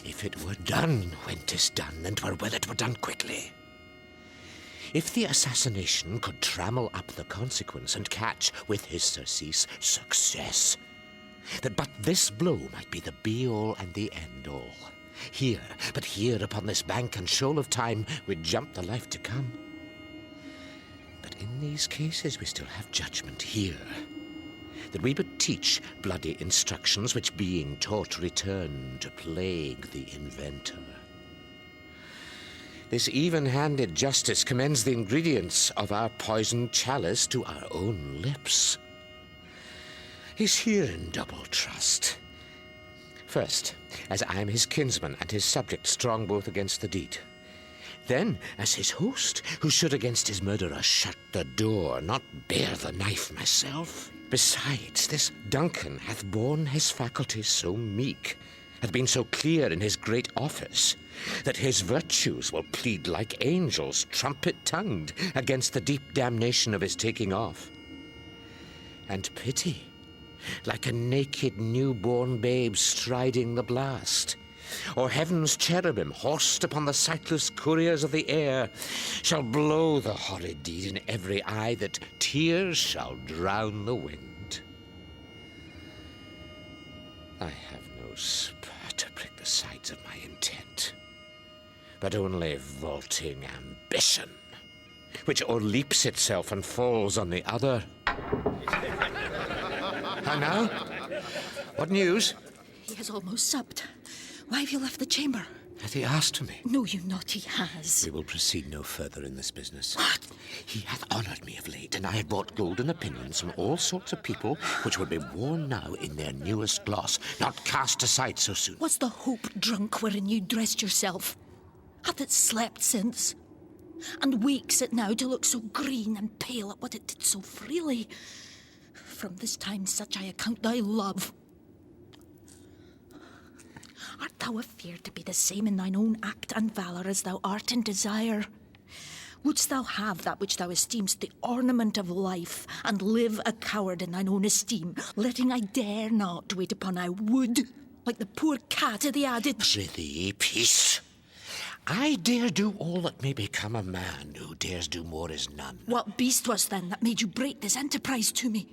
If it were done when 'tis done, and 'twere well it were done quickly. If the assassination could trammel up the consequence and catch, with his surcease, success, that but this blow might be the be-all and the end-all. Here, but here upon this bank and shoal of time, we'd jump the life to come. But in these cases we still have judgment here, that we but teach bloody instructions which, being taught, return to plague the inventor. This even-handed justice commends the ingredients of our poisoned chalice to our own lips. He's here in double trust. First, as I'm his kinsman and his subject, strong both against the deed. Then, as his host, who should against his murderer shut the door, not bear the knife myself. Besides, this Duncan hath borne his faculties so meek, hath been so clear in his great office, that his virtues will plead like angels, trumpet-tongued, against the deep damnation of his taking off. And pity, like a naked newborn babe striding the blast, or heaven's cherubim, horsed upon the sightless couriers of the air, shall blow the horrid deed in every eye, that tears shall drown the wind. I have no spur to prick the sides of my intent, but only vaulting ambition, which o'erleaps itself and falls on the other. And now? What news? He has almost supped. Why have you left the chamber? Hath he asked for me? No, you not, he has. We will proceed no further in this business. What? He hath honoured me of late, and I have bought golden opinions from all sorts of people, which would be worn now in their newest gloss, not cast aside so soon. What's the hope drunk wherein you dressed yourself? Hath it slept since? And wakes it now to look so green and pale at what it did so freely? From this time such I account thy love. Art thou afeard to be the same in thine own act and valour as thou art in desire? Wouldst thou have that which thou esteem'st the ornament of life, and live a coward in thine own esteem, letting I dare not wait upon I would, like the poor cat of the adage? Prithee, peace. I dare do all that may become a man, who dares do more is none. What beast was then that made you break this enterprise to me?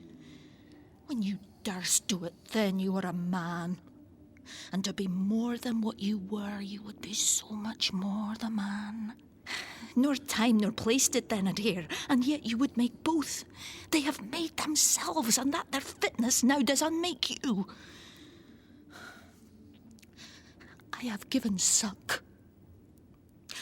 When you durst do it, then you were a man. And to be more than what you were, you would be so much more the man. Nor time nor place did then adhere, and yet you would make both. They have made themselves, and that their fitness now does unmake you. I have given suck,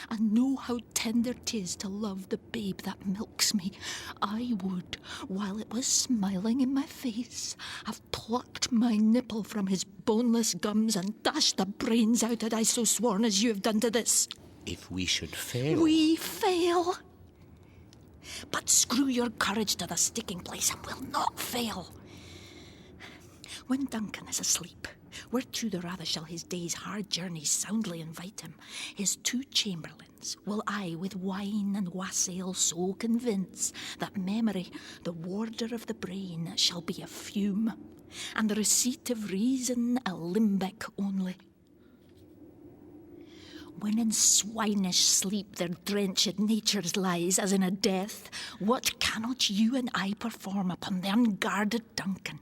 and know how tender 'tis to love the babe that milks me. I would, while it was smiling in my face, have plucked my nipple from his boneless gums and dashed the brains out had I so sworn as you have done to this. If we should fail... We fail? But screw your courage to the sticking place and we'll not fail. When Duncan is asleep, whereto the rather shall his day's hard journeys soundly invite him, his 2 chamberlains will I with wine and wassail so convince that memory, the warder of the brain, shall be a fume, and the receipt of reason a limbeck only. When in swinish sleep their drenched natures lies as in a death, what cannot you and I perform upon the unguarded Duncan?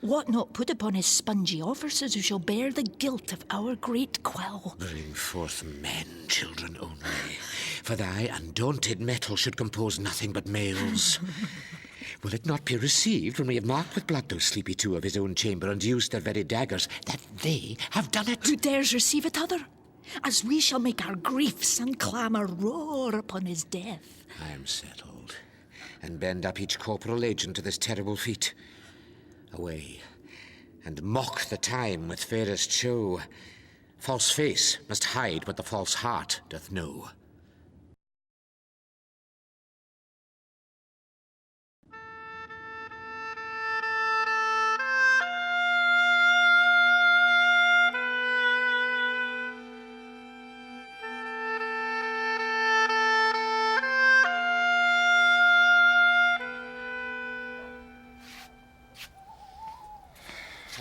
What not put upon his spongy officers who shall bear the guilt of our great quill? Bring forth men, children only, for thy undaunted metal should compose nothing but males. Will it not be received when we have marked with blood those sleepy 2 of his own chamber and used their very daggers, that they have done it? Who dares receive it other? As we shall make our griefs and clamour roar upon his death. I am settled, and bend up each corporal agent to this terrible feat. Away, and mock the time with fairest show. False face must hide what the false heart doth know.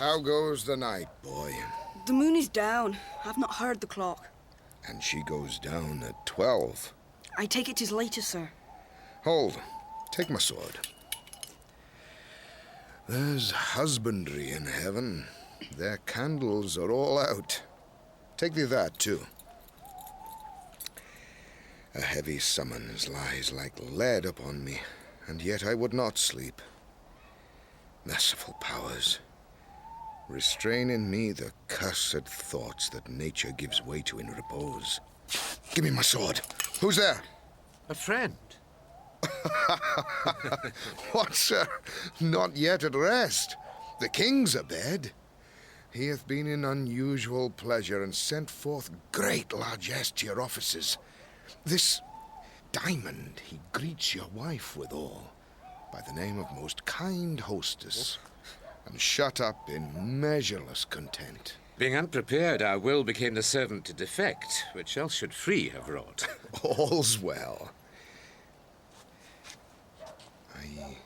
How goes the night, boy? The moon is down. I've not heard the clock. And she goes down at 12. I take it 'tis later, sir. Hold. Take my sword. There's husbandry in heaven. Their candles are all out. Take thee that, too. A heavy summons lies like lead upon me, and yet I would not sleep. Merciful powers, restrain in me the cursed thoughts that nature gives way to in repose. Give me my sword. Who's there? A friend. What, sir? Not yet at rest. The king's abed. He hath been in unusual pleasure and sent forth great largesse to your offices. This diamond he greets your wife withal, by the name of most kind hostess, and shut up in measureless content. Being unprepared, our will became the servant to defect, which else should free have wrought. All's well. I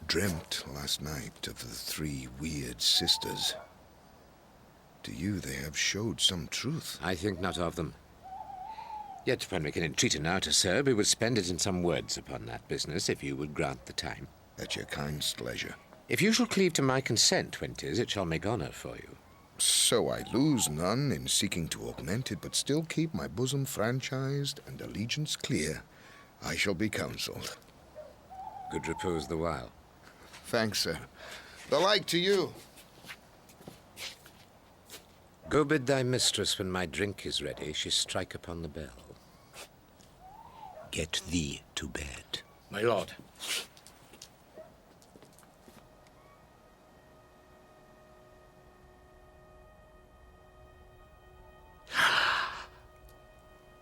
dreamt last night of the 3 weird sisters. To you they have showed some truth. I think not of them. Yet when we can entreat an outer, sir, we would spend it in some words upon that business, if you would grant the time. At your kindest leisure. If you shall cleave to my consent when 'tis, it shall make honour for you. So I lose none in seeking to augment it, but still keep my bosom franchised and allegiance clear. I shall be counselled. Good repose the while. Thanks, sir. The like to you. Go bid thy mistress, when my drink is ready, she strike upon the bell. Get thee to bed. My lord.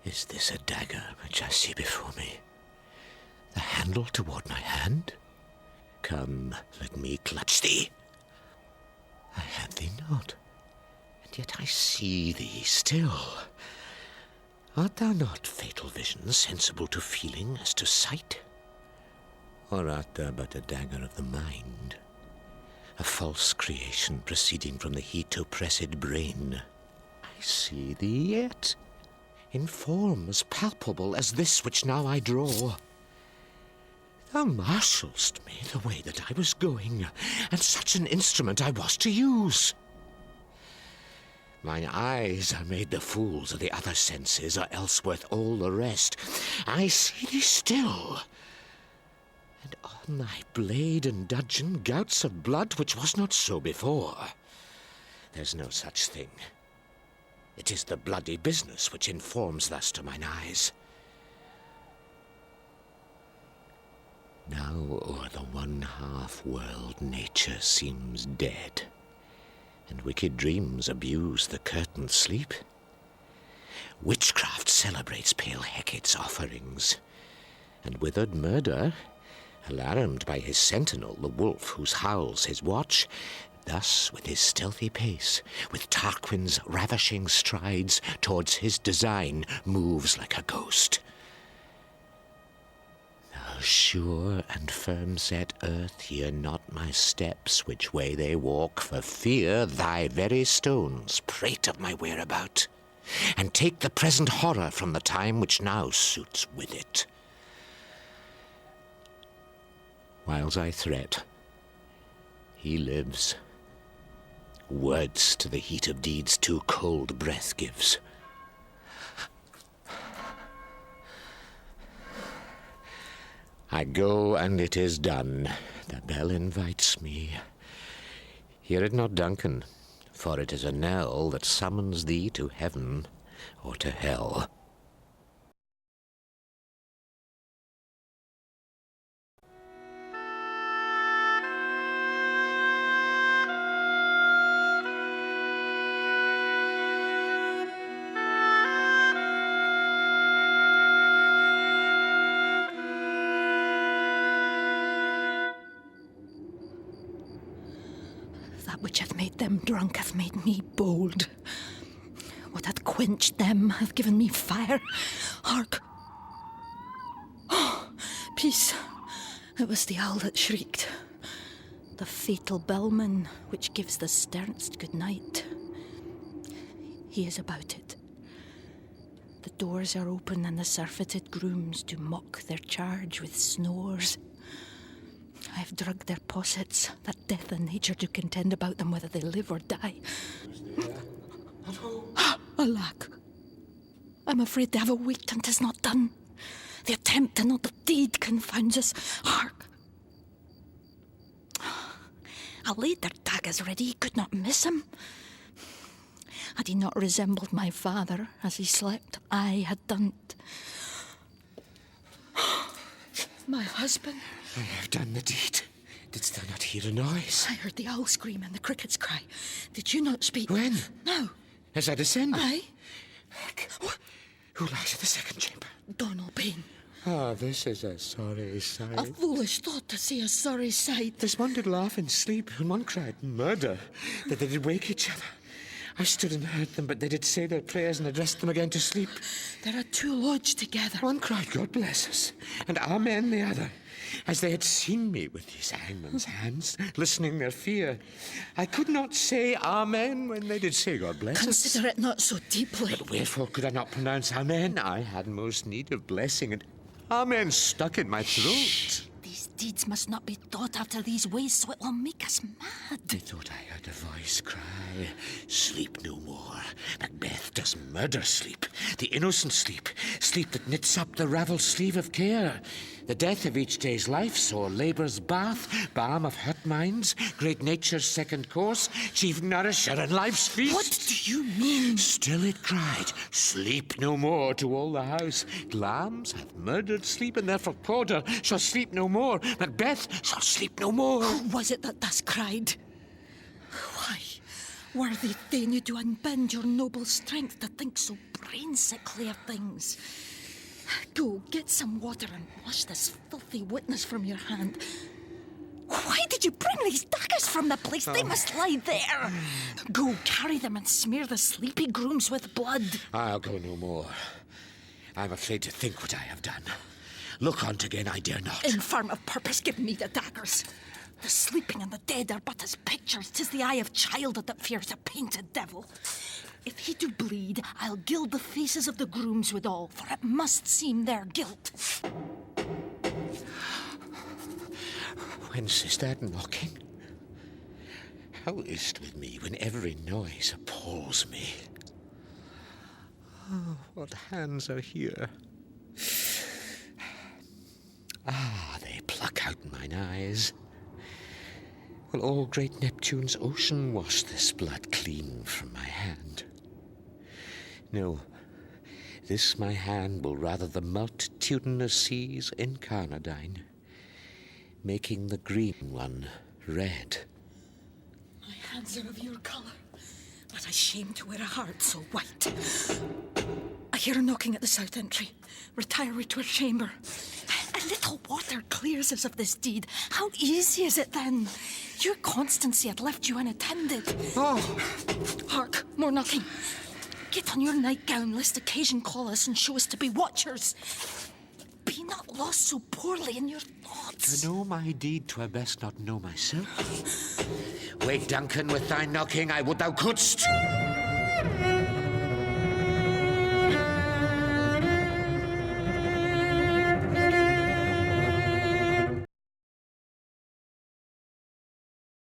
Is this a dagger which I see before me? The handle toward my hand? Come, let me clutch thee. I have thee not, and yet I see thee still. Art thou not, fatal vision, sensible to feeling as to sight? Or art thou but a dagger of the mind, a false creation proceeding from the heat-oppressed brain? I see thee yet, in form as palpable as this which now I draw. Thou marshalst me the way that I was going, and such an instrument I was to use. Mine eyes are made the fools of the other senses, or else worth all the rest. I see thee still, and on thy blade and dudgeon gouts of blood, which was not so before. There's no such thing. It is the bloody business which informs thus to mine eyes. Now o'er the 1/2 world nature seems dead, and wicked dreams abuse the curtained sleep. Witchcraft celebrates pale Hecate's offerings, and withered murder, alarmed by his sentinel, the wolf whose howls his watch, thus with his stealthy pace, with Tarquin's ravishing strides, towards his design moves like a ghost. Thou sure and firm-set earth, hear not my steps, which way they walk, for fear thy very stones prate of my whereabout, and take the present horror from the time which now suits with it. Whiles I threat, he lives. Words to the heat of deeds too cold breath gives. I go, and it is done. The bell invites me. Hear it not, Duncan, for it is a knell that summons thee to heaven or to hell. That which hath made them drunk hath made me bold. What hath quenched them hath given me fire. Hark! Oh, peace! It was the owl that shrieked. The fatal bellman which gives the sternest good night. He is about it. The doors are open and the surfeited grooms do mock their charge with snores. I have drugged their possets, that death and nature do contend about them whether they live or die. Alack! I'm afraid they have awaked and 'tis not done. The attempt and not the deed confounds us. Hark! I laid their daggers ready, he could not miss him. Had he not resembled my father as he slept, I had done't. My husband. I have done the deed. Didst thou not hear a noise? I heard the owl scream and the crickets cry. Did you not speak? When? Now. As I descended? Aye. Who lies in the second chamber? Donal Payne. Ah, this is a sorry A sight. foolish thought to see a sorry sight. There's one did laugh in sleep, and one cried murder, that they did wake each other. I stood and heard them, but they did say their prayers and addressed them again to sleep. There are two lodged together. One cried, God bless us, and Amen the other, as they had seen me with these hangman's hands, listening their fear. I could not say Amen when they did say God bless us. Consider it not so deeply. But wherefore could I not pronounce Amen? I had most need of blessing, and Amen stuck in my throat. These deeds must not be thought after these ways, so it will make us mad. Methought I heard a voice cry, sleep no more. Macbeth does murder sleep, the innocent sleep, sleep that knits up the ravelled sleeve of care. The death of each day's life, so labour's bath, balm of hurt minds, great nature's second course, chief nourisher and life's feast. What do you mean? Still it cried, sleep no more to all the house. Glamis hath murdered sleep, and therefore Porter shall sleep no more. Macbeth shall sleep no more. Who was it that thus cried? Why, worthy Thane, to unbend your noble strength to think so brain-sickly of things. Go, get some water and wash this filthy witness from your hand. Why did you bring these daggers from the place? They must lie there. Go, carry them and smear the sleepy grooms with blood. I'll go no more. I'm afraid to think what I have done. Look on't again, I dare not. Infirm of purpose, give me the daggers. The sleeping and the dead are but as pictures. 'Tis the eye of childhood that fears a painted devil. If he do bleed, I'll gild the faces of the grooms withal, for it must seem their guilt. Whence is that knocking? How is't with me when every noise appalls me? Oh, what hands are here? Ah, they pluck out mine eyes. Will all great Neptune's ocean wash this blood clean from my hand? No, this my hand will rather the multitudinous seas incarnadine, making the green one red. My hands are of your colour, but I shame to wear a heart so white. I hear a knocking at the south entry. Retire we to our chamber. A little water clears us of this deed. How easy is it then? Your constancy had left you unattended. Oh! Hark, more knocking. Get on your nightgown, lest occasion call us and show us to be watchers. Be not lost so poorly in your thoughts. To know my deed, 'twere best not know myself. Wake, Duncan, with thy knocking, I would thou couldst.